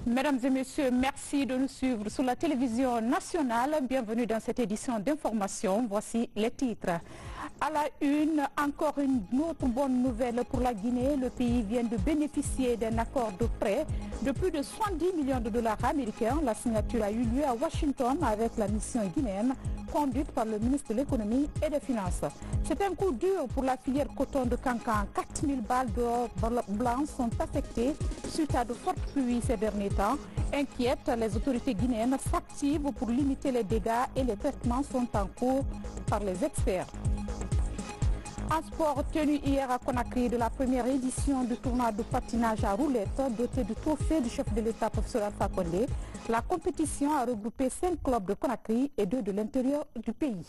Mesdames et messieurs, merci de nous suivre sur la télévision nationale. Bienvenue dans cette édition d'information. Voici les titres. À la une, encore une autre bonne nouvelle pour la Guinée. Le pays vient de bénéficier d'un accord de prêt de plus de 70 millions de dollars américains. La signature a eu lieu à Washington avec la mission guinéenne conduite par le ministre de l'économie et des finances. C'est un coup dur pour la filière coton de Cancan. 4000 balles d'or blanc sont affectées suite à de fortes pluies ces derniers temps. Inquiètes, les autorités guinéennes s'activent pour limiter les dégâts et les traitements sont en cours par les experts. Un sport tenu hier à Conakry de la première édition du tournoi de patinage à roulettes doté du trophée du chef de l'État professeur Alpha Condé. La compétition a regroupé 5 clubs de Conakry et 2 de l'intérieur du pays.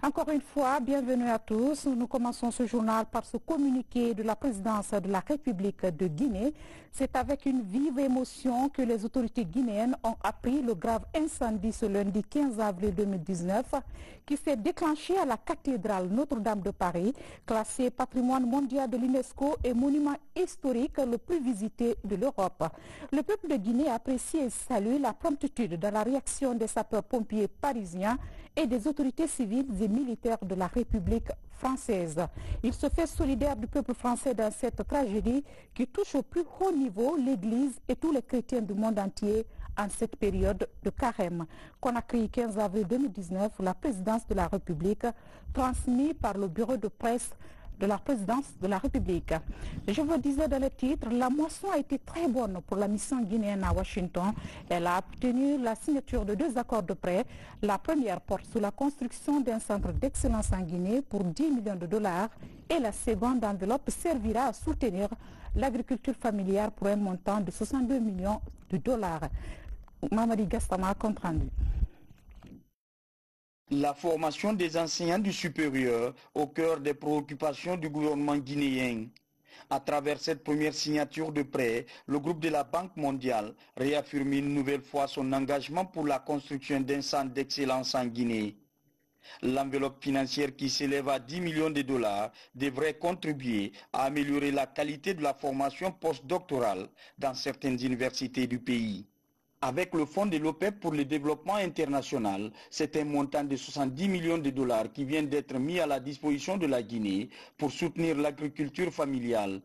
Encore une fois, bienvenue à tous. Nous commençons ce journal par ce communiqué de la présidence de la République de Guinée. C'est avec une vive émotion que les autorités guinéennes ont appris le grave incendie ce lundi 15 avril 2019 qui s'est déclenché à la cathédrale Notre-Dame de Paris, classée patrimoine mondial de l'UNESCO et monument historique le plus visité de l'Europe. Le peuple de Guinée apprécie et salue la promptitude dans la réaction des sapeurs-pompiers parisiens et des autorités civiles et militaires de la République française. Il se fait solidaire du peuple français dans cette tragédie qui touche au plus haut niveau l'Église et tous les chrétiens du monde entier en cette période de carême. Conakry, 15 avril 2019, la présidence de la République, transmise par le bureau de presse de la présidence de la République. Je vous disais dans le titre, la moisson a été très bonne pour la mission guinéenne à Washington. Elle a obtenu la signature de 2 accords de prêt. La première porte sur la construction d'un centre d'excellence en Guinée pour 10 millions de dollars et la seconde enveloppe servira à soutenir l'agriculture familiale pour un montant de 62 millions de dollars. Mamadi Gastama, compte rendu. La formation des enseignants du supérieur au cœur des préoccupations du gouvernement guinéen. À travers cette première signature de prêt, le groupe de la Banque mondiale réaffirme une nouvelle fois son engagement pour la construction d'un centre d'excellence en Guinée. L'enveloppe financière qui s'élève à 10 millions de dollars devrait contribuer à améliorer la qualité de la formation postdoctorale dans certaines universités du pays. Avec le fonds de l'OPEP pour le développement international, c'est un montant de 70 millions de dollars qui vient d'être mis à la disposition de la Guinée pour soutenir l'agriculture familiale.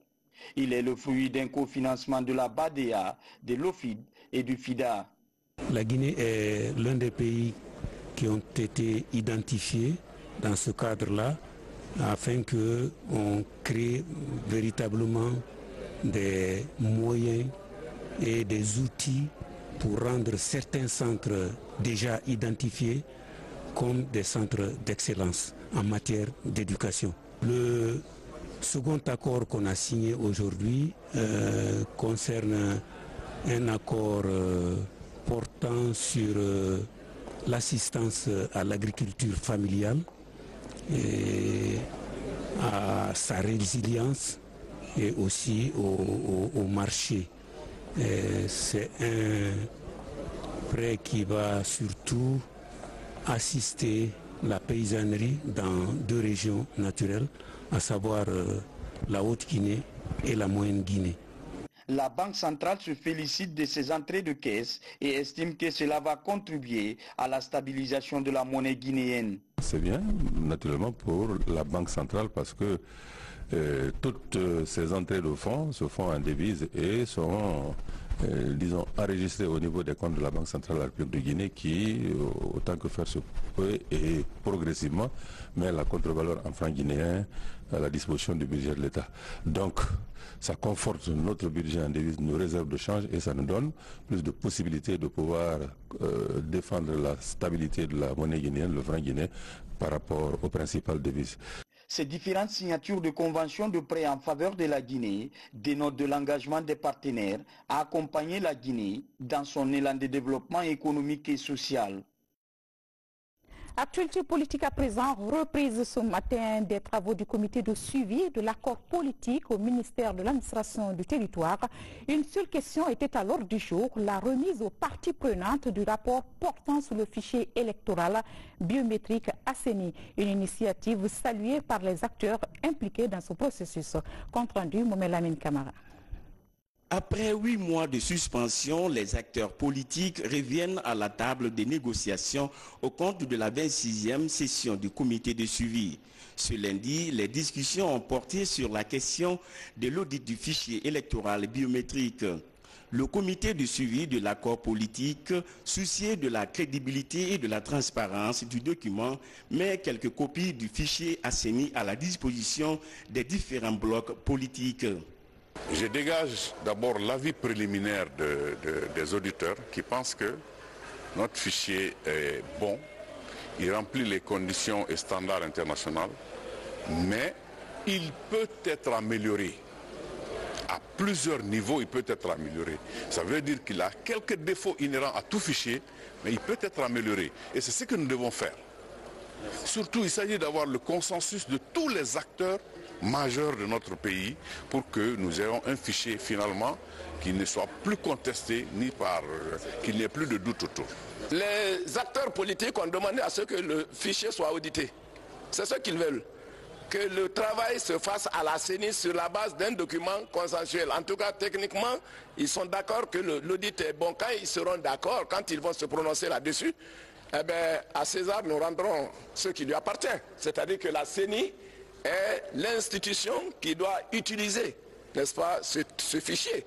Il est le fruit d'un cofinancement de la BADEA, de l'OFID et du FIDA. La Guinée est l'un des pays qui ont été identifiés dans ce cadre-là afin qu'on crée véritablement des moyens et des outils pour rendre certains centres déjà identifiés comme des centres d'excellence en matière d'éducation. Le second accord qu'on a signé aujourd'hui concerne un accord portant sur l'assistance à l'agriculture familiale et à sa résilience et aussi au marché. C'est un prêt qui va surtout assister la paysannerie dans 2 régions naturelles, à savoir la Haute-Guinée et la Moyenne-Guinée. La Banque centrale se félicite de ses entrées de caisse et estime que cela va contribuer à la stabilisation de la monnaie guinéenne. C'est bien, naturellement, pour la Banque centrale parce que toutes ces entrées de fonds se font en devises et sont, disons, enregistrées au niveau des comptes de la Banque centrale de la République de Guinée qui, autant que faire se peut et progressivement, met la contre-valeur en francs guinéens à la disposition du budget de l'État. Donc, ça conforte notre budget en devises, nos réserves de change et ça nous donne plus de possibilités de pouvoir défendre la stabilité de la monnaie guinéenne, le franc guinéen, par rapport aux principales devises. Ces différentes signatures de conventions de prêt en faveur de la Guinée dénotent de l'engagement des partenaires à accompagner la Guinée dans son élan de développement économique et social. Actualité politique à présent, reprise ce matin des travaux du comité de suivi de l'accord politique au ministère de l'administration du territoire. Une seule question était à l'ordre du jour, la remise aux parties prenantes du rapport portant sur le fichier électoral biométrique ASENI, une initiative saluée par les acteurs impliqués dans ce processus. Compte rendu, Mohamed Lamine Camara. Après 8 mois de suspension, les acteurs politiques reviennent à la table des négociations au compte de la 26e session du comité de suivi. Ce lundi, les discussions ont porté sur la question de l'audit du fichier électoral biométrique. Le comité de suivi de l'accord politique, soucieux de la crédibilité et de la transparence du document, met quelques copies du fichier assaini à la disposition des différents blocs politiques. Je dégage d'abord l'avis préliminaire des auditeurs qui pensent que notre fichier est bon, il remplit les conditions et standards internationaux, mais il peut être amélioré. À plusieurs niveaux, il peut être amélioré. Ça veut dire qu'il a quelques défauts inhérents à tout fichier, mais il peut être amélioré. Et c'est ce que nous devons faire. Surtout, il s'agit d'avoir le consensus de tous les acteurs majeurs de notre pays pour que nous ayons un fichier finalement qui ne soit plus contesté ni qu'il n'y ait plus de doute autour. Les acteurs politiques ont demandé à ce que le fichier soit audité. C'est ce qu'ils veulent. Que le travail se fasse à la CENI sur la base d'un document consensuel. En tout cas, techniquement, ils sont d'accord que l'audit est bon. Quand ils seront d'accord, quand ils vont se prononcer là-dessus, eh bien, à César, nous rendrons ce qui lui appartient. C'est-à-dire que la CENI est l'institution qui doit utiliser, n'est-ce pas, ce fichier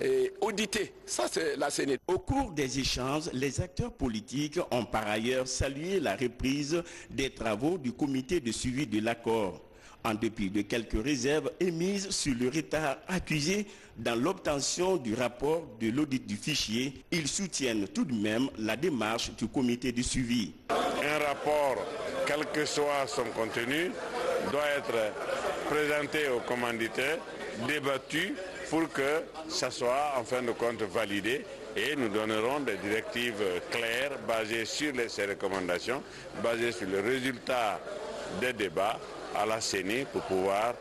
et auditer. Ça, c'est la CENI. Au cours des échanges, les acteurs politiques ont par ailleurs salué la reprise des travaux du comité de suivi de l'accord. En dépit de quelques réserves émises sur le retard accusé dans l'obtention du rapport de l'audit du fichier, ils soutiennent tout de même la démarche du comité de suivi. Un rapport, quel que soit son contenu, doit être présenté aux commanditaires, débattu pour que ça soit en fin de compte validé et nous donnerons des directives claires basées sur ces recommandations, basées sur le résultat des débats à la CENI pour pouvoir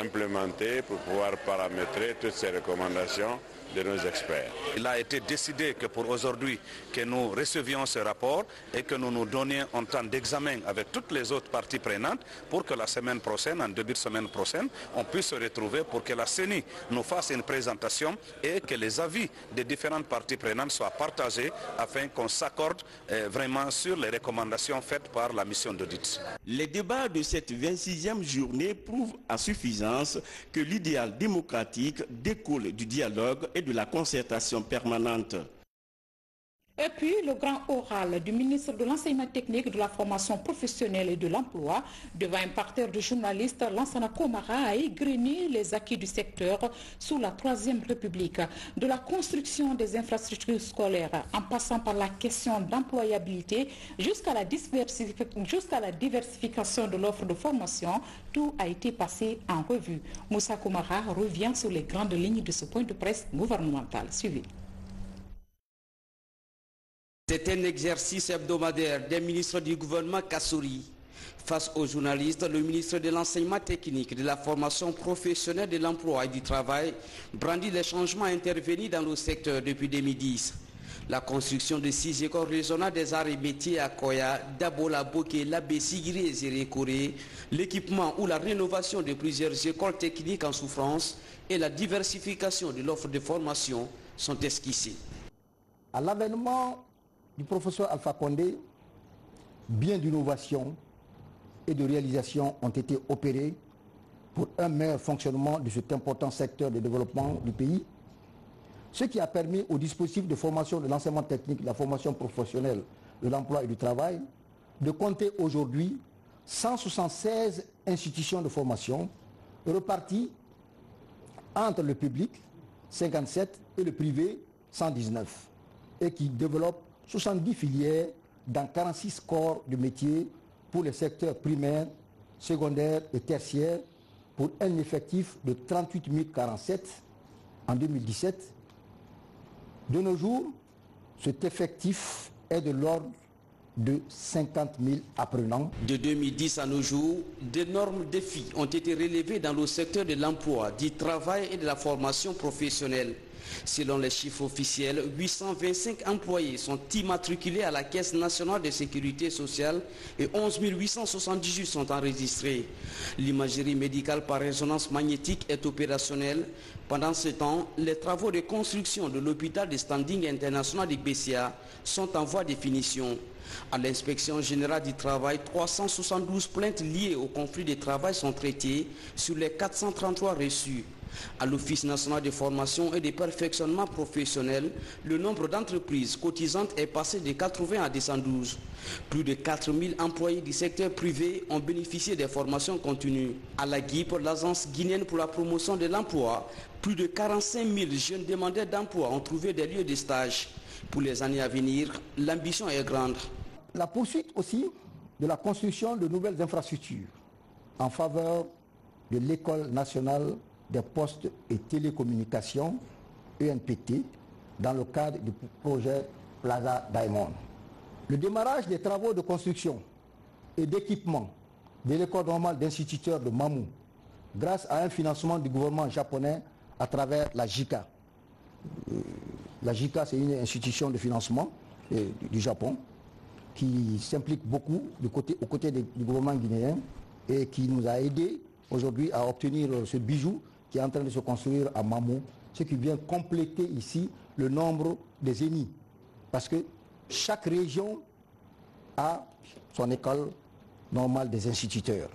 implémenter, pour pouvoir paramétrer toutes ces recommandations de nos experts. Il a été décidé que pour aujourd'hui, que nous recevions ce rapport et que nous nous donnions un temps d'examen avec toutes les autres parties prenantes pour que la semaine prochaine, en début de semaine prochaine, on puisse se retrouver pour que la CENI nous fasse une présentation et que les avis des différentes parties prenantes soient partagés afin qu'on s'accorde vraiment sur les recommandations faites par la mission d'audit. Les débats de cette 26e journée prouvent à suffisance que l'idéal démocratique découle du dialogue et de la concertation permanente. Et puis, le grand oral du ministre de l'Enseignement technique, de la formation professionnelle et de l'emploi devant un parterre de journalistes, Lansana Komara a égrené les acquis du secteur sous la Troisième République. De la construction des infrastructures scolaires, en passant par la question d'employabilité, jusqu'à la diversification de l'offre de formation, tout a été passé en revue. Moussa Komara revient sur les grandes lignes de ce point de presse gouvernemental. Suivez. C'est un exercice hebdomadaire des ministres du gouvernement Kassouri. Face aux journalistes, le ministre de l'Enseignement technique, de la formation professionnelle, de l'emploi et du travail brandit les changements intervenus dans le secteur depuis 2010. La construction de 6 écoles régionales des arts et métiers à Koya, Dabola, Boké, Labé, Sigiri et Zérékoré, l'équipement ou la rénovation de plusieurs écoles techniques en souffrance et la diversification de l'offre de formation sont esquissés. À l'avènement du professeur Alpha Condé, bien d'innovation et de réalisation ont été opérés pour un meilleur fonctionnement de cet important secteur de développement du pays, ce qui a permis au dispositif de formation de l'enseignement technique, de la formation professionnelle, de l'emploi et du travail de compter aujourd'hui 176 institutions de formation reparties entre le public, 57, et le privé, 119, et qui développent 70 filières dans 46 corps de métiers pour les secteurs primaires, secondaires et tertiaires pour un effectif de 38 047 en 2017. De nos jours, cet effectif est de l'ordre de 50 000 apprenants. De 2010 à nos jours, d'énormes défis ont été relevés dans le secteur de l'emploi, du travail et de la formation professionnelle. Selon les chiffres officiels, 825 employés sont immatriculés à la Caisse nationale de sécurité sociale et 11 878 sont enregistrés. L'imagerie médicale par résonance magnétique est opérationnelle. Pendant ce temps, les travaux de construction de l'hôpital de standing international de Bessia sont en voie de finition. À l'inspection générale du travail, 372 plaintes liées au conflit de travail sont traitées sur les 433 reçues. À l'Office national de formation et de perfectionnement professionnel, le nombre d'entreprises cotisantes est passé de 80 à 212. Plus de 4000 employés du secteur privé ont bénéficié des formations continues. À la GIP, l'Agence guinéenne pour la promotion de l'emploi, plus de 45 000 jeunes demandeurs d'emploi ont trouvé des lieux de stage. Pour les années à venir, l'ambition est grande. La poursuite aussi de la construction de nouvelles infrastructures en faveur de l'École nationale des postes et télécommunications, ENPT, dans le cadre du projet Plaza Diamond. Le démarrage des travaux de construction et d'équipement de l'école normale d'instituteurs de Mamou, grâce à un financement du gouvernement japonais à travers la JICA. La JICA, c'est une institution de financement du Japon qui s'implique beaucoup aux côtés du gouvernement guinéen et qui nous a aidés aujourd'hui à obtenir ce bijou qui est en train de se construire à Mamou, ce qui vient compléter ici le nombre des ENI. Parce que chaque région a son école normale des instituteurs.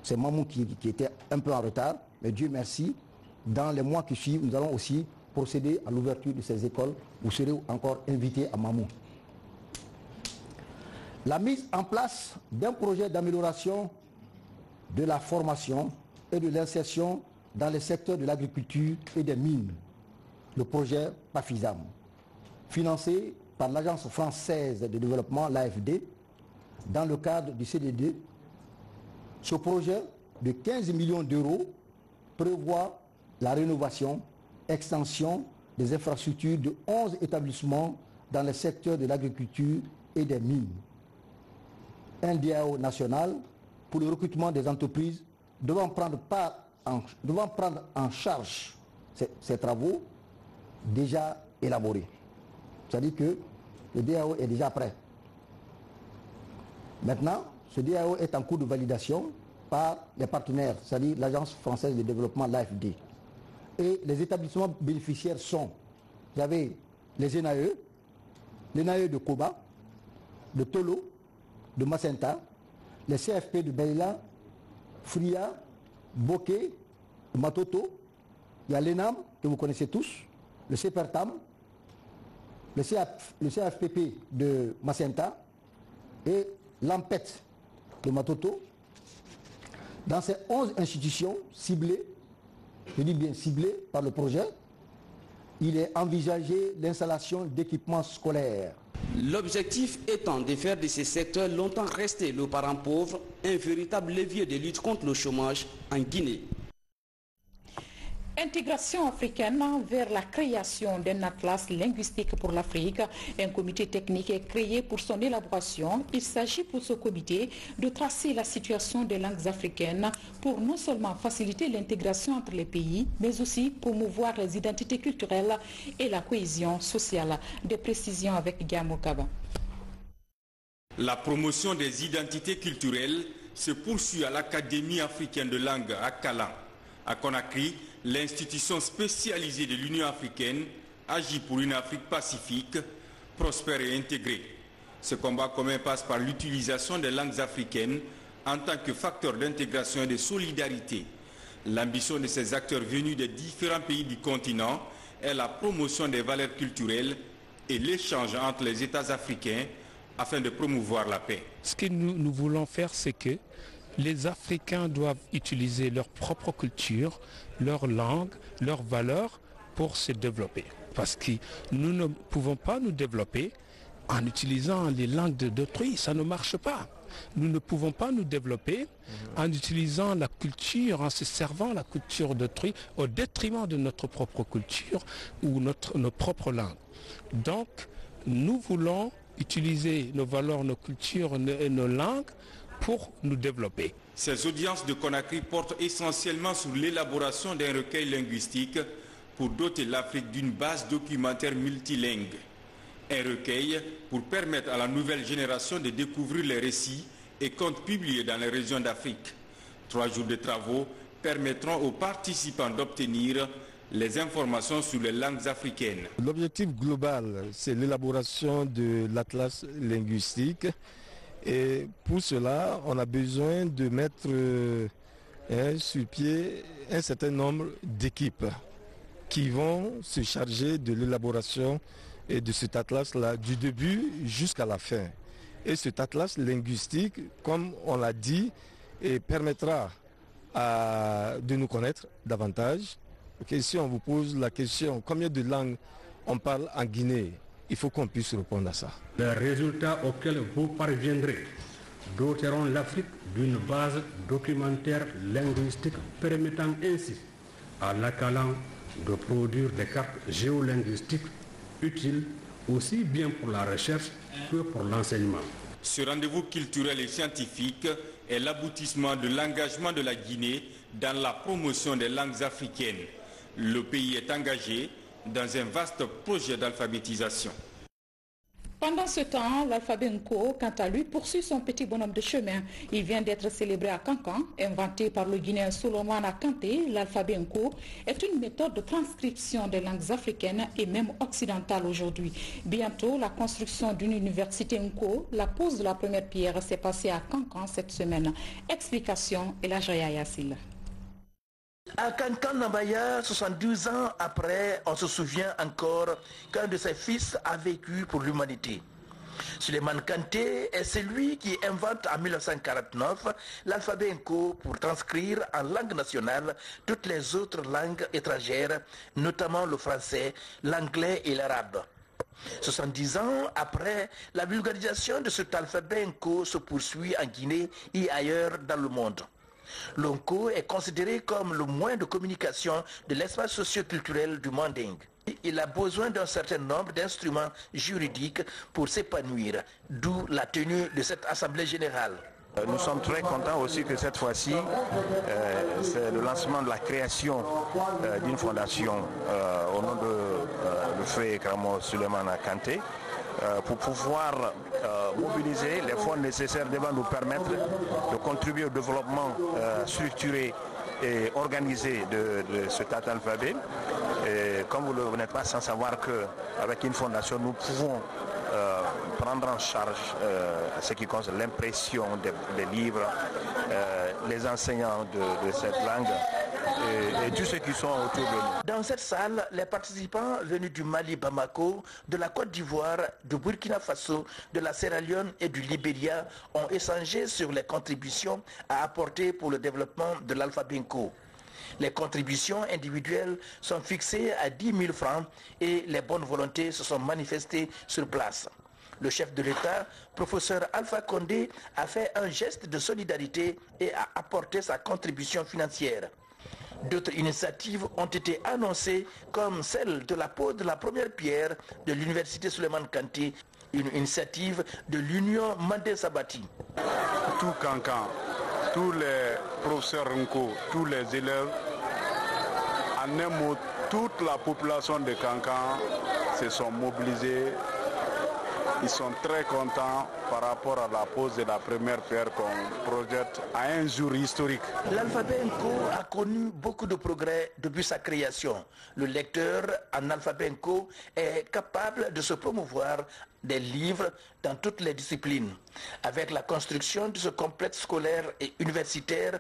C'est Mamou qui était un peu en retard, mais Dieu merci, dans les mois qui suivent, nous allons aussi procéder à l'ouverture de ces écoles. Vous serez encore invités à Mamou. La mise en place d'un projet d'amélioration de la formation et de l'insertion dans les secteurs de l'agriculture et des mines, le projet PAFISAM, financé par l'Agence française de développement, l'AFD, dans le cadre du CDD. Ce projet de 15 millions d'euros prévoit la rénovation, extension des infrastructures de 11 établissements dans les secteurs de l'agriculture et des mines. Un DAO national pour le recrutement des entreprises devant prendre en charge ces travaux déjà élaborés. C'est-à-dire que le DAO est déjà prêt. Maintenant, ce DAO est en cours de validation par les partenaires, c'est-à-dire l'Agence française de développement, l'AFD. Et les établissements bénéficiaires sont, vous avez les l'ENAE de Koba, de Tolo, de Macenta, les CFP de Beila, Fria, Bokeh, Matoto, il y a l'ENAM, que vous connaissez tous, le CEPERTAM, le CFPP de Macenta et l'AMPET de Matoto. Dans ces 11 institutions ciblées, je dis bien ciblées par le projet, il est envisagé l'installation d'équipements scolaires. L'objectif étant de faire de ces secteurs longtemps restés le parent pauvre un véritable levier de lutte contre le chômage en Guinée. Intégration africaine vers la création d'un atlas linguistique pour l'Afrique. Un comité technique est créé pour son élaboration. Il s'agit pour ce comité de tracer la situation des langues africaines pour non seulement faciliter l'intégration entre les pays, mais aussi promouvoir les identités culturelles et la cohésion sociale. Des précisions avec Guillaume Kaba. La promotion des identités culturelles se poursuit à l'Académie africaine de langue à Calan. À Conakry, l'institution spécialisée de l'Union africaine agit pour une Afrique pacifique, prospère et intégrée. Ce combat commun passe par l'utilisation des langues africaines en tant que facteur d'intégration et de solidarité. L'ambition de ces acteurs venus des différents pays du continent est la promotion des valeurs culturelles et l'échange entre les États africains afin de promouvoir la paix. Ce que nous voulons faire, c'est que les Africains doivent utiliser leur propre culture, leur langue, leurs valeurs pour se développer. Parce que nous ne pouvons pas nous développer en utilisant les langues d'autrui, ça ne marche pas. Nous ne pouvons pas nous développer en utilisant la culture, en se servant la culture d'autrui au détriment de notre propre culture ou nos propres langues. Donc, nous voulons utiliser nos valeurs, nos cultures et nos langues pour nous développer. Ces audiences de Conakry portent essentiellement sur l'élaboration d'un recueil linguistique pour doter l'Afrique d'une base documentaire multilingue. Un recueil pour permettre à la nouvelle génération de découvrir les récits et contes publiés dans les régions d'Afrique. 3 jours de travaux permettront aux participants d'obtenir les informations sur les langues africaines. L'objectif global, c'est l'élaboration de l'atlas linguistique. Et pour cela, on a besoin de mettre sur pied un certain nombre d'équipes qui vont se charger de l'élaboration de cet atlas-là du début jusqu'à la fin. Et cet atlas linguistique, comme on l'a dit, permettra de nous connaître davantage. Okay, si on vous pose la question combien de langues on parle en Guinée, il faut qu'on puisse répondre à ça. Les résultats auxquels vous parviendrez doteront l'Afrique d'une base documentaire linguistique permettant ainsi à l'Akalan de produire des cartes géolinguistiques utiles aussi bien pour la recherche que pour l'enseignement. Ce rendez-vous culturel et scientifique est l'aboutissement de l'engagement de la Guinée dans la promotion des langues africaines. Le pays est engagé dans un vaste projet d'alphabétisation. Pendant ce temps, l'alphabet Nko, quant à lui, poursuit son petit bonhomme de chemin. Il vient d'être célébré à Kankan. Inventé par le Guinéen Solomon Kanté, l'alphabet Nko est une méthode de transcription des langues africaines et même occidentales aujourd'hui. Bientôt, la construction d'une université Nko, la pose de la première pierre s'est passée à Kankan cette semaine. Explication et la Jaya Yassil. À Kankan Nambaya, 72 ans après, on se souvient encore qu'un de ses fils a vécu pour l'humanité. Suleiman Kanté est celui qui invente en 1949 l'alphabet Nko pour transcrire en langue nationale toutes les autres langues étrangères, notamment le français, l'anglais et l'arabe. 70 ans après, la vulgarisation de cet alphabet Nko se poursuit en Guinée et ailleurs dans le monde. L'Nko est considéré comme le moyen de communication de l'espace socio-culturel du Manding. Il a besoin d'un certain nombre d'instruments juridiques pour s'épanouir, d'où la tenue de cette assemblée générale. Nous sommes très contents aussi que cette fois-ci, c'est le lancement de la création d'une fondation au nom de le frère Kramo Suleiman Kanté pour pouvoir mobiliser les fonds nécessaires devant nous permettre de contribuer au développement structuré et organisé de cet alphabet. Et comme vous n'êtes pas sans savoir qu'avec une fondation, nous pouvons prendre en charge ce qui concerne l'impression des livres, les enseignants de cette langue et tous ceux qui sont autour de nous. Dans cette salle, les participants venus du Mali, Bamako, de la Côte d'Ivoire, du Burkina Faso, de la Sierra Leone et du Libéria ont échangé sur les contributions à apporter pour le développement de l'alphabet Nko. Les contributions individuelles sont fixées à 10 000 francs et les bonnes volontés se sont manifestées sur place. Le chef de l'État, professeur Alpha Condé, a fait un geste de solidarité et a apporté sa contribution financière. D'autres initiatives ont été annoncées comme celle de la pose de la première pierre de l'université Suleiman Kanté, une initiative de l'Union Mandé Sabati. Tout Kankan, tous les professeurs Nko, tous les élèves, en un mot, toute la population de Kankan se sont mobilisés. Ils sont très contents par rapport à la pose de la première pierre qu'on projette à un jour historique. L'alphabet Nko a connu beaucoup de progrès depuis sa création. Le lecteur en alphabet Nko est capable de se promouvoir des livres dans toutes les disciplines. Avec la construction de ce complexe scolaire et universitaire,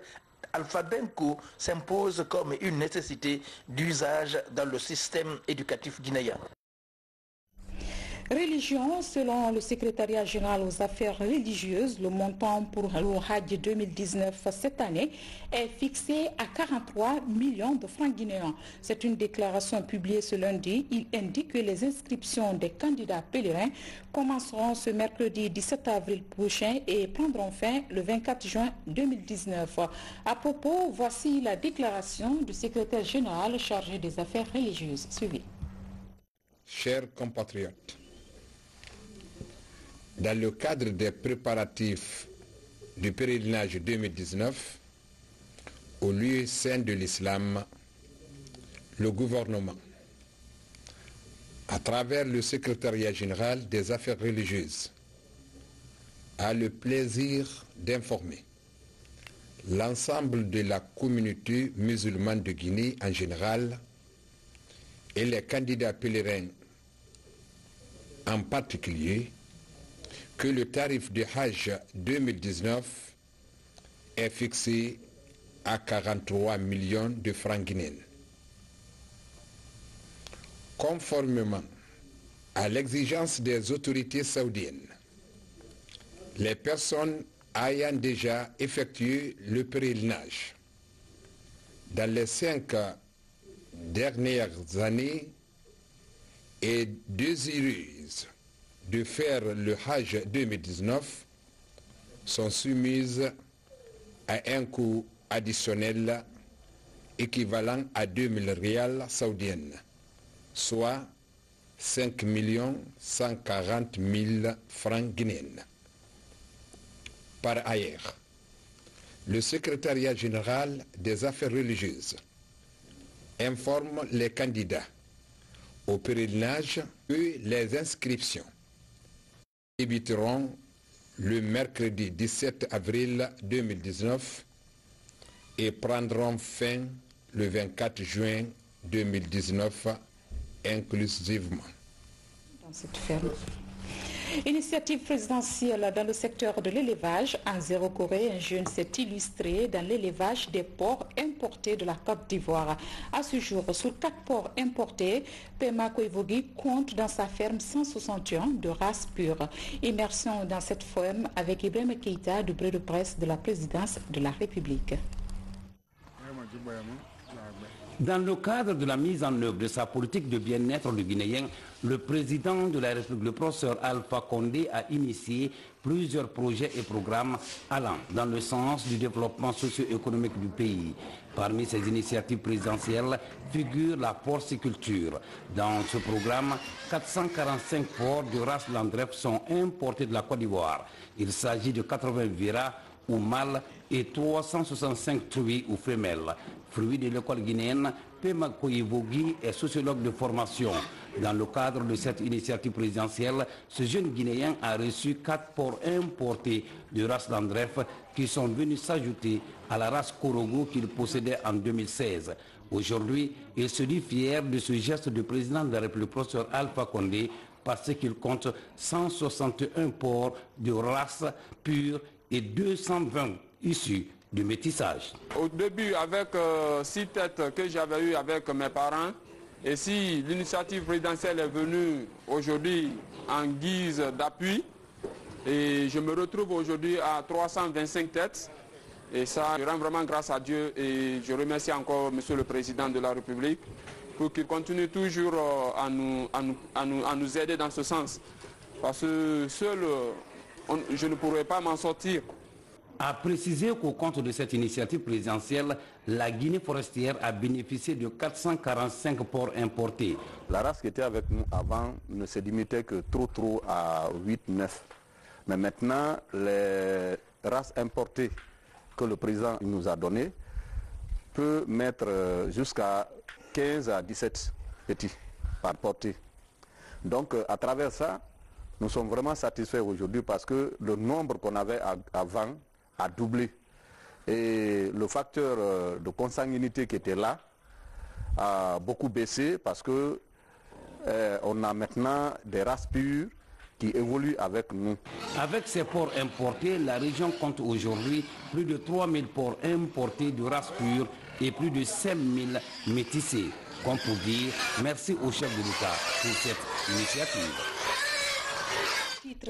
l'alphabet Nko s'impose comme une nécessité d'usage dans le système éducatif guinéen. Religion, selon le secrétariat général aux affaires religieuses, le montant pour le Hajj 2019 cette année est fixé à 43 millions de francs guinéens. C'est une déclaration publiée ce lundi. Il indique que les inscriptions des candidats pèlerins commenceront ce mercredi 17 avril prochain et prendront fin le 24 juin 2019. À propos, voici la déclaration du secrétaire général chargé des affaires religieuses. Suivez. Chers compatriotes, dans le cadre des préparatifs du pèlerinage 2019, au lieu saint de l'islam, le gouvernement à travers le secrétariat général des affaires religieuses, a le plaisir d'informer l'ensemble de la communauté musulmane de Guinée en général et les candidats pèlerins en particulier que le tarif de Hajj 2019 est fixé à 43 millions de francs guinéens. Conformément à l'exigence des autorités saoudiennes, les personnes ayant déjà effectué le pèlerinage dans les 5 dernières années et désireuses de faire le Hajj 2019 sont soumises à un coût additionnel équivalent à 2000 rials saoudiennes, soit 5 140 000 francs guinéens. Par ailleurs, le secrétariat général des affaires religieuses informe les candidats au pèlerinage que les inscriptions débuteront le mercredi 17 avril 2019 et prendront fin le 24 juin 2019 inclusivement. Dans cette ferme. Initiative présidentielle dans le secteur de l'élevage. En Zéro Corée, un jeune s'est illustré dans l'élevage des porcs importés de la Côte d'Ivoire. À ce jour, sur 4 porcs importés, Pema Koivogi compte dans sa ferme 161 de race pure. Immersion dans cette ferme avec Ibrahim Keïta du bureau de presse de la présidence de la République. Dans le cadre de la mise en œuvre de sa politique de bien-être du Guinéen, le président de la République, le professeur Alpha Condé, a initié plusieurs projets et programmes allant dans le sens du développement socio-économique du pays. Parmi ces initiatives présidentielles figure la porciculture. Dans ce programme, 445 porcs de race Landref sont importés de la Côte d'Ivoire. Il s'agit de 80 viras ou mâles et 365 truies ou femelles. Fruit de l'école guinéenne, Pema Koivogi est sociologue de formation. Dans le cadre de cette initiative présidentielle, ce jeune Guinéen a reçu 4 porcs importés de race Landref qui sont venus s'ajouter à la race Korogo qu'il possédait en 2016. Aujourd'hui, il se dit fier de ce geste du président de la République, professeur Alpha Condé, parce qu'il compte 161 porcs de race pure et 220 issus du métissage. Au début, avec 6 têtes que j'avais eues avec mes parents, et si l'initiative présidentielle est venue aujourd'hui en guise d'appui, et je me retrouve aujourd'hui à 325 têtes, et ça, je rends vraiment grâce à Dieu, et je remercie encore Monsieur le Président de la République pour qu'il continue toujours à nous aider dans ce sens. Parce que seul, je ne pourrais pas m'en sortir. A précisé qu'au compte de cette initiative présidentielle, la Guinée forestière a bénéficié de 445 porcs importés. La race qui était avec nous avant ne se limitait que trop à 8-9. Mais maintenant, les races importées que le président nous a données peut mettre jusqu'à 15 à 17 petits par portée. Donc à travers ça, nous sommes vraiment satisfaits aujourd'hui parce que le nombre qu'on avait avant a doublé. Et le facteur de consanguinité qui était là a beaucoup baissé parce que on a maintenant des races pures qui évoluent avec nous. Avec ces porcs importés, la région compte aujourd'hui plus de 3000 porcs importés de race pure et plus de 5000 métissés. Comme pour dire, merci au chef de l'État pour cette initiative.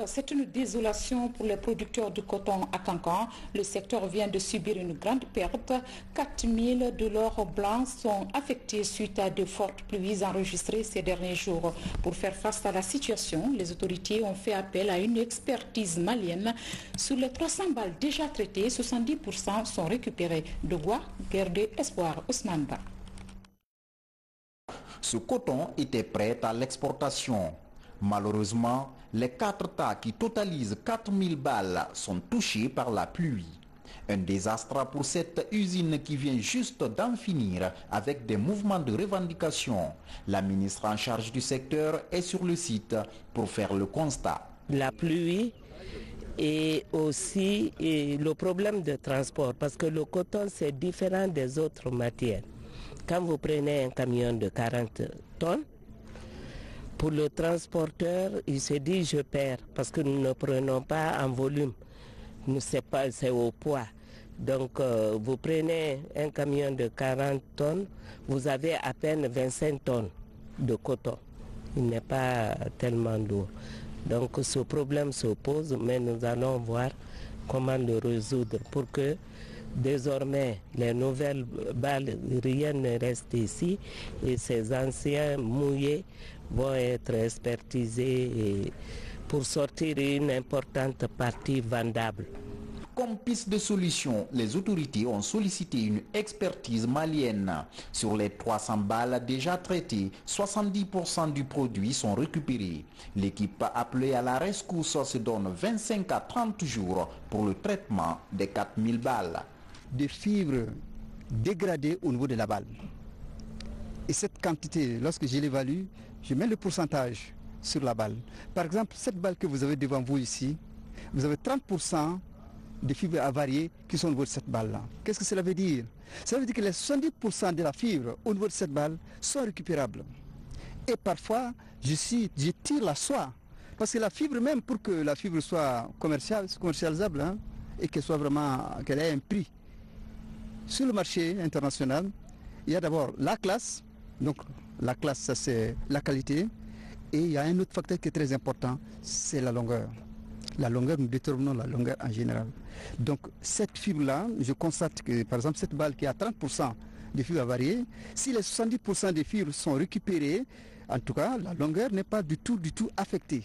C'est une désolation pour les producteurs de coton à Cancan. Le secteur vient de subir une grande perte. 4000 de leurs blancs sont affectés suite à de fortes pluies enregistrées ces derniers jours. Pour faire face à la situation, les autorités ont fait appel à une expertise malienne. Sur les 300 balles déjà traitées, 70% sont récupérées. De quoi? Guerre d'espoir, Ousmane Ba. Ce coton était prêt à l'exportation. Malheureusement, les 4 tas qui totalisent 4000 balles sont touchés par la pluie. Un désastre pour cette usine qui vient juste d'en finir avec des mouvements de revendication. La ministre en charge du secteur est sur le site pour faire le constat. La pluie et aussi le problème de transport, parce que le coton c'est différent des autres matières. Quand vous prenez un camion de 40 tonnes, pour le transporteur, il se dit je perds parce que nous ne prenons pas en volume, c'est au poids. Donc vous prenez un camion de 40 tonnes, vous avez à peine 25 tonnes de coton. Il n'est pas tellement lourd. Donc ce problème se pose, mais nous allons voir comment le résoudre pour que désormais les nouvelles balles, rien ne reste ici et ces anciens mouillés vont être expertisés pour sortir une importante partie vendable. Comme piste de solution, les autorités ont sollicité une expertise malienne. Sur les 300 balles déjà traitées, 70% du produit sont récupérés. L'équipe appelée à la rescousse se donne 25 à 30 jours pour le traitement des 4000 balles. Des fibres dégradées au niveau de la balle. Et cette quantité, lorsque je l'évalue, je mets le pourcentage sur la balle. Par exemple, cette balle que vous avez devant vous ici, vous avez 30% de fibres avariées qui sont au niveau de cette balle-là. Qu'est-ce que cela veut dire? Ça veut dire que les 70% de la fibre au niveau de cette balle sont récupérables. Et parfois, je tire la soie. Parce que la fibre, même pour que la fibre soit commercialisable, hein, et qu'elle soit vraiment, qu'elle ait un prix sur le marché international, il y a d'abord la classe. Donc la classe, ça c'est la qualité. Et il y a un autre facteur qui est très important, c'est la longueur. La longueur, nous déterminons la longueur en général. Donc cette fibre-là, je constate que par exemple cette balle qui a 30% de fibres avariées, si les 70% des fibres sont récupérées, en tout cas la longueur n'est pas du tout affectée.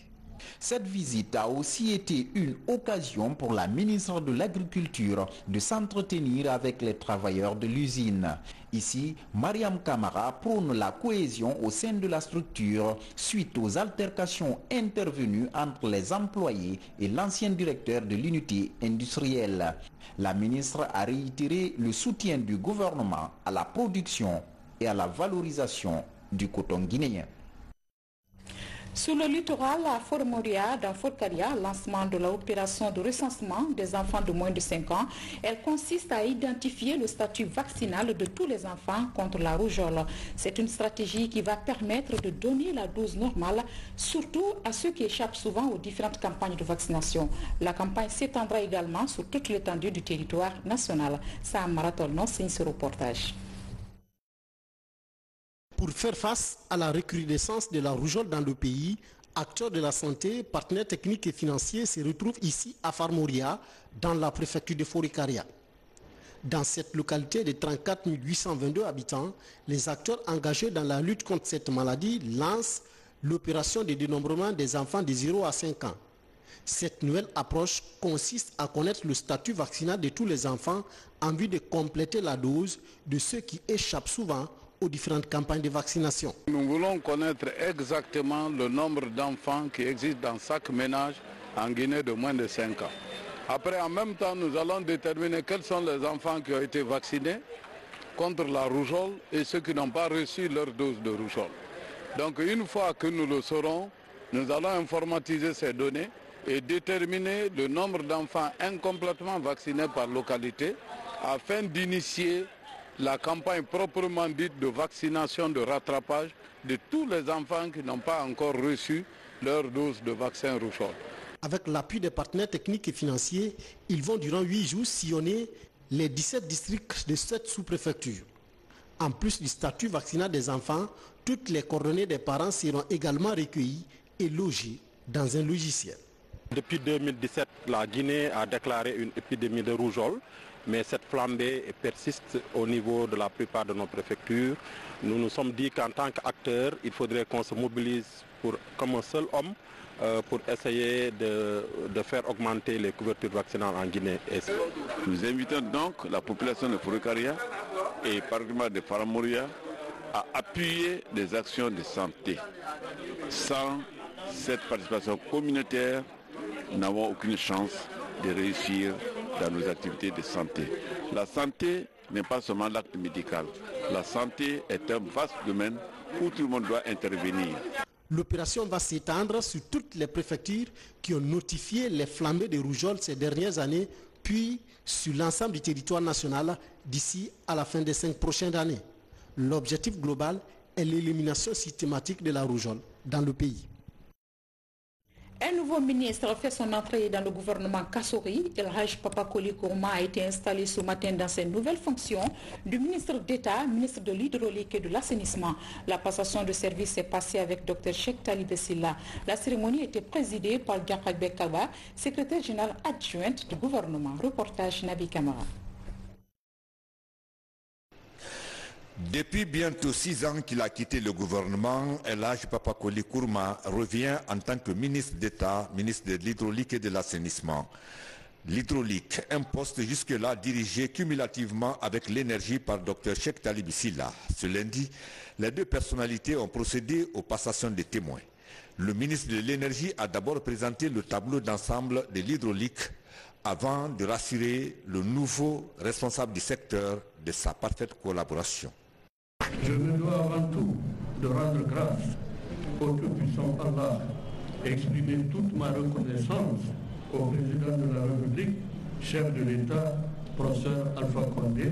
Cette visite a aussi été une occasion pour la ministre de l'Agriculture de s'entretenir avec les travailleurs de l'usine. Ici, Mariam Kamara prône la cohésion au sein de la structure suite aux altercations intervenues entre les employés et l'ancien directeur de l'unité industrielle. La ministre a réitéré le soutien du gouvernement à la production et à la valorisation du coton guinéen. Sur le littoral à Fort Moria, dans Fort Caria, lancement de l'opération de recensement des enfants de moins de 5 ans, elle consiste à identifier le statut vaccinal de tous les enfants contre la rougeole. C'est une stratégie qui va permettre de donner la dose normale, surtout à ceux qui échappent souvent aux différentes campagnes de vaccination. La campagne s'étendra également sur toute l'étendue du territoire national. Sam Maraton signe ce reportage. Pour faire face à la recrudescence de la rougeole dans le pays, acteurs de la santé, partenaires techniques et financiers se retrouvent ici à Fort Moria, dans la préfecture de Fort-Caria. Dans cette localité de 34 822 habitants, les acteurs engagés dans la lutte contre cette maladie lancent l'opération de dénombrement des enfants de 0 à 5 ans. Cette nouvelle approche consiste à connaître le statut vaccinal de tous les enfants en vue de compléter la dose de ceux qui échappent souvent aux différentes campagnes de vaccination. Nous voulons connaître exactement le nombre d'enfants qui existent dans chaque ménage en Guinée de moins de 5 ans. Après, en même temps, nous allons déterminer quels sont les enfants qui ont été vaccinés contre la rougeole et ceux qui n'ont pas reçu leur dose de rougeole. Donc une fois que nous le saurons, nous allons informatiser ces données et déterminer le nombre d'enfants incomplètement vaccinés par localité afin d'initier la campagne proprement dite de vaccination de rattrapage de tous les enfants qui n'ont pas encore reçu leur dose de vaccin rougeole. Avec l'appui des partenaires techniques et financiers, ils vont durant 8 jours sillonner les 17 districts de 7 sous-préfectures. En plus du statut vaccinal des enfants, toutes les coordonnées des parents seront également recueillies et logées dans un logiciel. Depuis 2017, la Guinée a déclaré une épidémie de rougeole. Mais cette flambée persiste au niveau de la plupart de nos préfectures. Nous nous sommes dit qu'en tant qu'acteurs, il faudrait qu'on se mobilise comme un seul homme pour essayer de faire augmenter les couvertures vaccinales en Guinée. Nous invitons donc la population de Fort-Caria et particulièrement de Fort Moria à appuyer des actions de santé. Sans cette participation communautaire, nous n'avons aucune chance de réussir dans nos activités de santé. La santé n'est pas seulement l'acte médical. La santé est un vaste domaine où tout le monde doit intervenir. L'opération va s'étendre sur toutes les préfectures qui ont notifié les flambées de rougeole ces dernières années, puis sur l'ensemble du territoire national d'ici à la fin des 5 prochaines années. L'objectif global est l'élimination systématique de la rougeole dans le pays. Un nouveau ministre fait son entrée dans le gouvernement Kassory. El Hadj Papakoli Kourma a été installé ce matin dans ses nouvelles fonctions du ministre d'État, ministre de l'Hydraulique et de l'Assainissement. La passation de service s'est passée avec Dr Cheikh Talibé Silla. La cérémonie était présidée par Diakha Bekaba, secrétaire général adjointe du gouvernement. Reportage Nabi Kamara. Depuis bientôt 6 ans qu'il a quitté le gouvernement, El Hadj Papakoli Kourma revient en tant que ministre d'État, ministre de l'Hydraulique et de l'Assainissement. L'hydraulique, un poste jusque-là dirigé cumulativement avec l'énergie par Dr Cheikh Talibé Silla. Ce lundi, les deux personnalités ont procédé aux passations des témoins. Le ministre de l'Énergie a d'abord présenté le tableau d'ensemble de l'hydraulique avant de rassurer le nouveau responsable du secteur de sa parfaite collaboration. Je me dois avant tout de rendre grâce au Tout-Puissant Allah et exprimer toute ma reconnaissance au président de la République, chef de l'État, professeur Alpha Condé,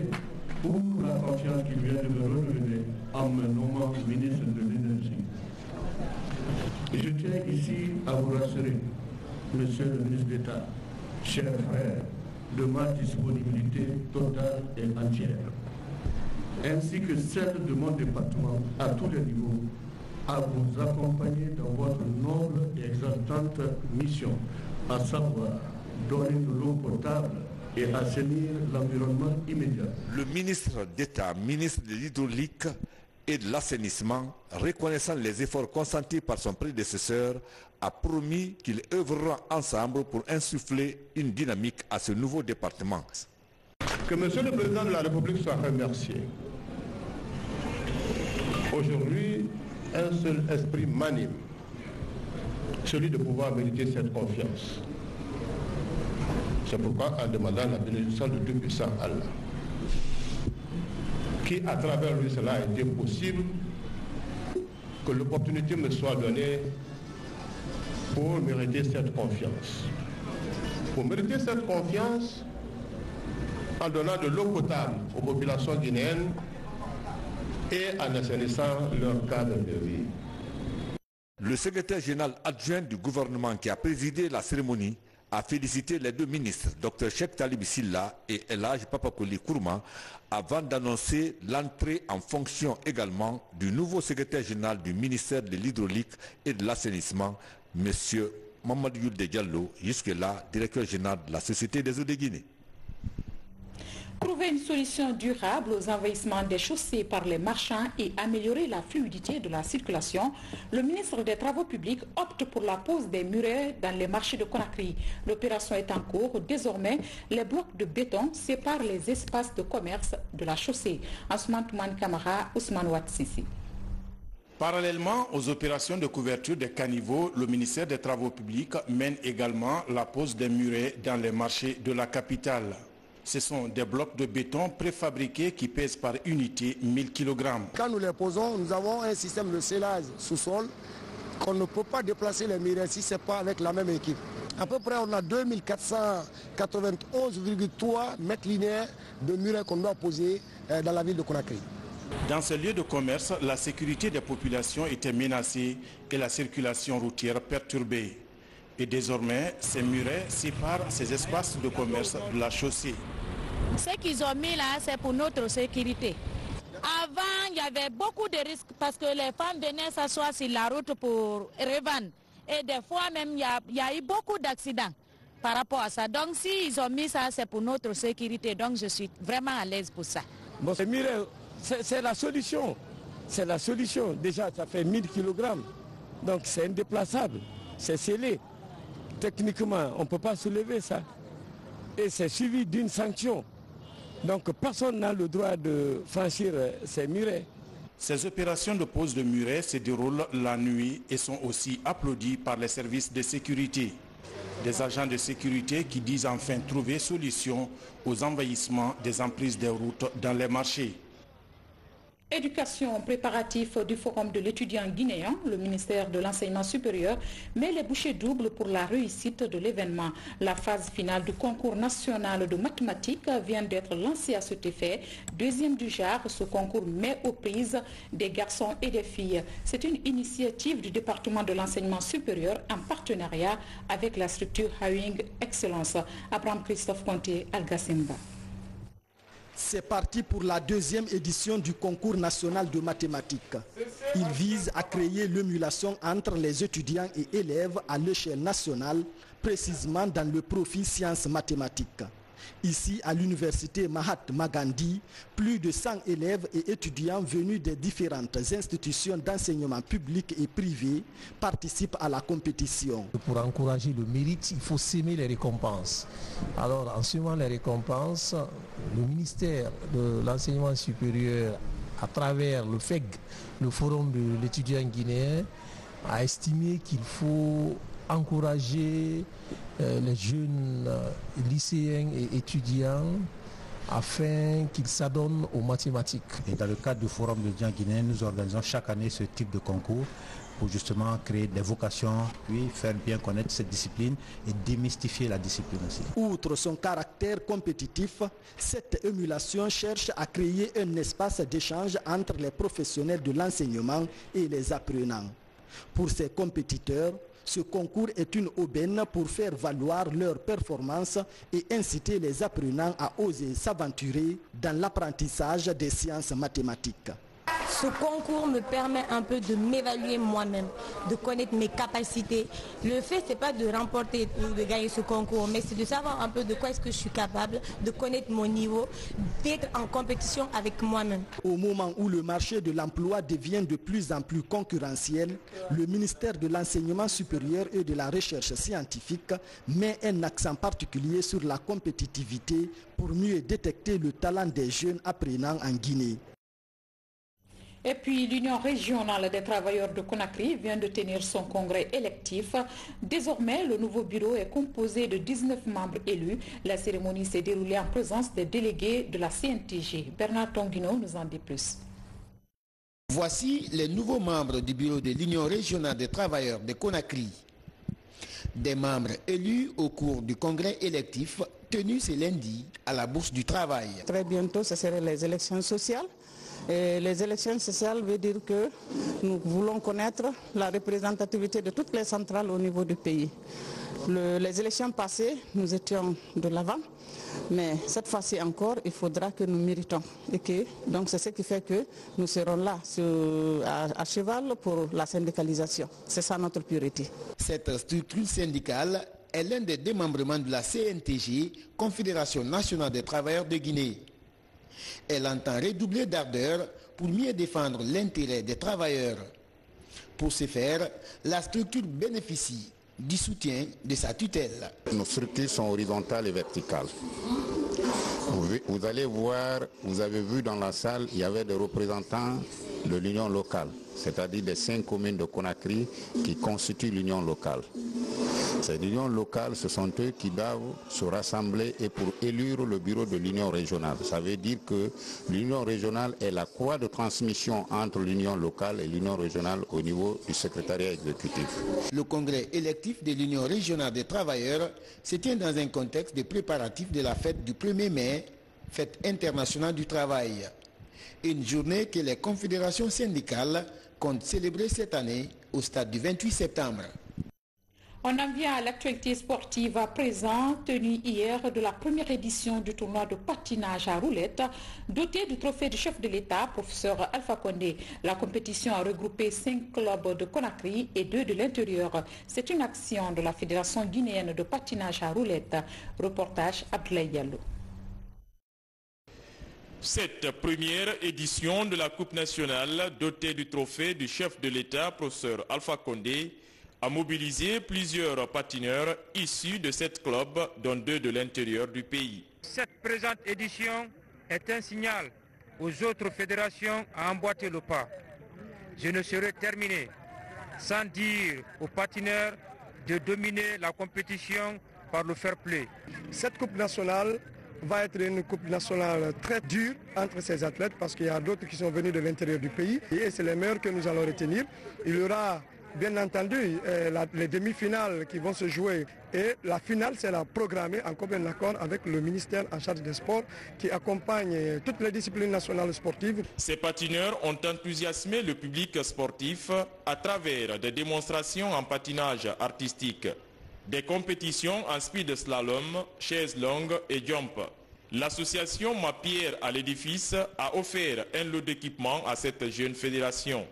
pour la confiance qu'il vient de me renouveler en me nommant ministre de l'Énergie. Je tiens ici à vous rassurer, monsieur le ministre d'État, chers frères, de ma disponibilité totale et entière, ainsi que celle de mon département à tous les niveaux, à vous accompagner dans votre noble et exaltante mission, à savoir donner de l'eau potable et assainir l'environnement immédiat. Le ministre d'État, ministre de l'Hydraulique et de l'Assainissement, reconnaissant les efforts consentis par son prédécesseur, a promis qu'il œuvrera ensemble pour insuffler une dynamique à ce nouveau département. Que Monsieur le Président de la République soit remercié. Aujourd'hui, un seul esprit m'anime, celui de pouvoir mériter cette confiance. C'est pourquoi, en demandant la bénédiction du Tout-Puissant Allah, qui à travers lui cela a été possible, que l'opportunité me soit donnée pour mériter cette confiance. Pour mériter cette confiance, en donnant de l'eau potable aux populations guinéennes et en assainissant leur cadre de vie. Le secrétaire général adjoint du gouvernement qui a présidé la cérémonie a félicité les deux ministres, Dr Cheikh Talibé Silla et El Hadj Papakoli Kourma, avant d'annoncer l'entrée en fonction également du nouveau secrétaire général du ministère de l'Hydraulique et de l'Assainissement, M. Mamadou Yulde Diallo, jusque-là directeur général de la Société des eaux de Guinée. Trouver une solution durable aux envahissements des chaussées par les marchands et améliorer la fluidité de la circulation, le ministre des Travaux publics opte pour la pose des murets dans les marchés de Conakry. L'opération est en cours. Désormais, les blocs de béton séparent les espaces de commerce de la chaussée. Ousmane Toumane Kamara, Ousmane Ouatsissi. Parallèlement aux opérations de couverture des caniveaux, le ministère des Travaux publics mène également la pose des murets dans les marchés de la capitale. Ce sont des blocs de béton préfabriqués qui pèsent par unité 1000 kg. Quand nous les posons, nous avons un système de scellage sous-sol qu'on ne peut pas déplacer les murets si ce n'est pas avec la même équipe. À peu près, on a 2491,3 mètres linéaires de murets qu'on doit poser dans la ville de Conakry. Dans ce lieu de commerce, la sécurité des populations était menacée et la circulation routière perturbée. Et désormais, ces murets séparent ces espaces de commerce de la chaussée. Ce qu'ils ont mis là, c'est pour notre sécurité. Avant, il y avait beaucoup de risques parce que les femmes venaient s'asseoir sur la route pour revendre. Et des fois même, il y a eu beaucoup d'accidents par rapport à ça. Donc s'ils ont mis ça, c'est pour notre sécurité. Donc je suis vraiment à l'aise pour ça. Bon, ces murets, c'est la solution. C'est la solution. Déjà, ça fait 1000 kg. Donc c'est indéplaçable. C'est scellé. Techniquement, on ne peut pas soulever ça. Et c'est suivi d'une sanction. Donc personne n'a le droit de franchir ces murets. Ces opérations de pose de murets se déroulent la nuit et sont aussi applaudies par les services de sécurité. Des agents de sécurité qui disent enfin trouver solution aux envahissements des emprises des routes dans les marchés. Éducation préparatif du Forum de l'étudiant guinéen, le ministère de l'Enseignement supérieur met les bouchées doubles pour la réussite de l'événement. La phase finale du concours national de mathématiques vient d'être lancée à cet effet. Deuxième du genre, ce concours met aux prises des garçons et des filles. C'est une initiative du département de l'Enseignement supérieur en partenariat avec la structure Hawing Excellence. Abraham Christophe Conté, Algasimba. C'est parti pour la deuxième édition du concours national de mathématiques. Il vise à créer l'émulation entre les étudiants et élèves à l'échelle nationale, précisément dans le profil sciences mathématiques. Ici, à l'université Mahatma Gandhi, plus de 100 élèves et étudiants venus des différentes institutions d'enseignement public et privé participent à la compétition. Pour encourager le mérite, il faut s'aimer les récompenses. Alors, en semant les récompenses, le ministère de l'Enseignement supérieur, à travers le FEG, le Forum de l'étudiant guinéen, a estimé qu'il faut encourager les jeunes lycéens et étudiants afin qu'ils s'adonnent aux mathématiques. Et dans le cadre du Forum de l'étudiant guinéen, nous organisons chaque année ce type de concours pour justement créer des vocations, puis faire bien connaître cette discipline et démystifier la discipline aussi. Outre son caractère compétitif, cette émulation cherche à créer un espace d'échange entre les professionnels de l'enseignement et les apprenants. Pour ces compétiteurs, ce concours est une aubaine pour faire valoir leurs performances et inciter les apprenants à oser s'aventurer dans l'apprentissage des sciences mathématiques. Ce concours me permet un peu de m'évaluer moi-même, de connaître mes capacités. Le fait, ce n'est pas de remporter ou de gagner ce concours, mais c'est de savoir un peu de quoi est-ce que je suis capable, de connaître mon niveau, d'être en compétition avec moi-même. Au moment où le marché de l'emploi devient de plus en plus concurrentiel, le ministère de l'Enseignement supérieur et de la Recherche scientifique met un accent particulier sur la compétitivité pour mieux détecter le talent des jeunes apprenants en Guinée. Et puis l'Union régionale des travailleurs de Conakry vient de tenir son congrès électif. Désormais, le nouveau bureau est composé de 19 membres élus. La cérémonie s'est déroulée en présence des délégués de la CNTG. Bernard Tonguino nous en dit plus. Voici les nouveaux membres du bureau de l'Union régionale des travailleurs de Conakry. Des membres élus au cours du congrès électif tenu ce lundi à la Bourse du Travail. Très bientôt, ce seraient les élections sociales. Et les élections sociales veut dire que nous voulons connaître la représentativité de toutes les centrales au niveau du pays. Les élections passées, nous étions de l'avant, mais cette fois-ci encore, il faudra que nous méritons. Donc c'est ce qui fait que nous serons là à cheval pour la syndicalisation. C'est ça notre priorité. Cette structure syndicale est l'un des démembrements de la CNTG, Confédération nationale des travailleurs de Guinée. Elle entend redoubler d'ardeur pour mieux défendre l'intérêt des travailleurs. Pour ce faire, la structure bénéficie du soutien de sa tutelle. Nos structures sont horizontales et verticales. Vous allez voir, vous avez vu dans la salle, il y avait des représentants de l'union locale, c'est-à-dire des 5 communes de Conakry qui constituent l'union locale. Ces unions locales, ce sont eux qui doivent se rassembler et pour élire le bureau de l'union régionale. Ça veut dire que l'union régionale est la croix de transmission entre l'union locale et l'union régionale au niveau du secrétariat exécutif. Le congrès électif de l'Union régionale des travailleurs se tient dans un contexte de préparatifs de la fête du 1er mai, fête internationale du travail. Une journée que les confédérations syndicales comptent célébrer cette année au stade du 28 septembre. On en vient à l'actualité sportive à présent, tenue hier de la première édition du tournoi de patinage à roulettes, doté du trophée du chef de l'État, professeur Alpha Condé. La compétition a regroupé 5 clubs de Conakry et 2 de l'intérieur. C'est une action de la Fédération guinéenne de patinage à roulettes. Reportage Abdoulaye Diallo. Cette première édition de la Coupe nationale, dotée du trophée du chef de l'État, professeur Alpha Condé, a mobilisé plusieurs patineurs issus de 7 clubs, dont 2 de l'intérieur du pays. Cette présente édition est un signal aux autres fédérations à emboîter le pas. Je ne saurais terminer sans dire aux patineurs de dominer la compétition par le fair play. Cette coupe nationale va être une coupe nationale très dure entre ces athlètes parce qu'il y a d'autres qui sont venus de l'intérieur du pays et c'est les meilleurs que nous allons retenir. Il y aura bien entendu les demi-finales qui vont se jouer et la finale sera programmée en commun accord avec le ministère en charge des sports qui accompagne toutes les disciplines nationales sportives. Ces patineurs ont enthousiasmé le public sportif à travers des démonstrations en patinage artistique, des compétitions en speed slalom, chaise longue et jump. L'association Ma Pierre à l'édifice a offert un lot d'équipements à cette jeune fédération.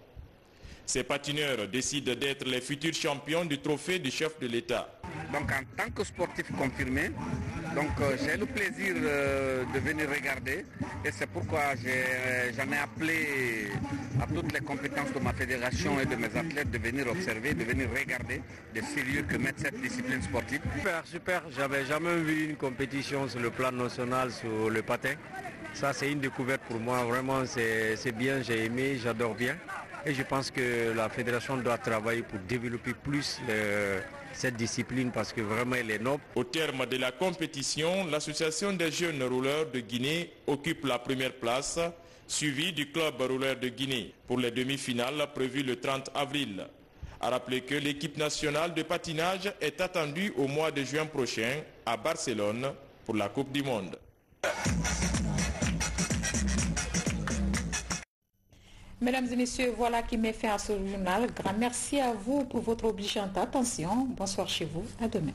Ces patineurs décident d'être les futurs champions du trophée du chef de l'État. Donc en tant que sportif confirmé, j'ai le plaisir de venir regarder et c'est pourquoi j'en ai appelé à toutes les compétences de ma fédération et de mes athlètes de venir observer, de venir regarder le sérieux que met cette discipline sportive. Super, j'avais jamais vu une compétition sur le plan national sur le patin. Ça c'est une découverte pour moi, vraiment c'est bien, j'ai aimé, j'adore bien. Et je pense que la fédération doit travailler pour développer plus cette discipline parce que vraiment elle est noble. Au terme de la compétition, l'association des jeunes rouleurs de Guinée occupe la première place, suivie du club rouleur de Guinée pour les demi-finales prévues le 30 avril. À rappeler que l'équipe nationale de patinage est attendue au mois de juin prochain à Barcelone pour la Coupe du Monde. Mesdames et messieurs, voilà qui met fin à ce journal. Grand merci à vous pour votre obligeante attention. Bonsoir chez vous. À demain.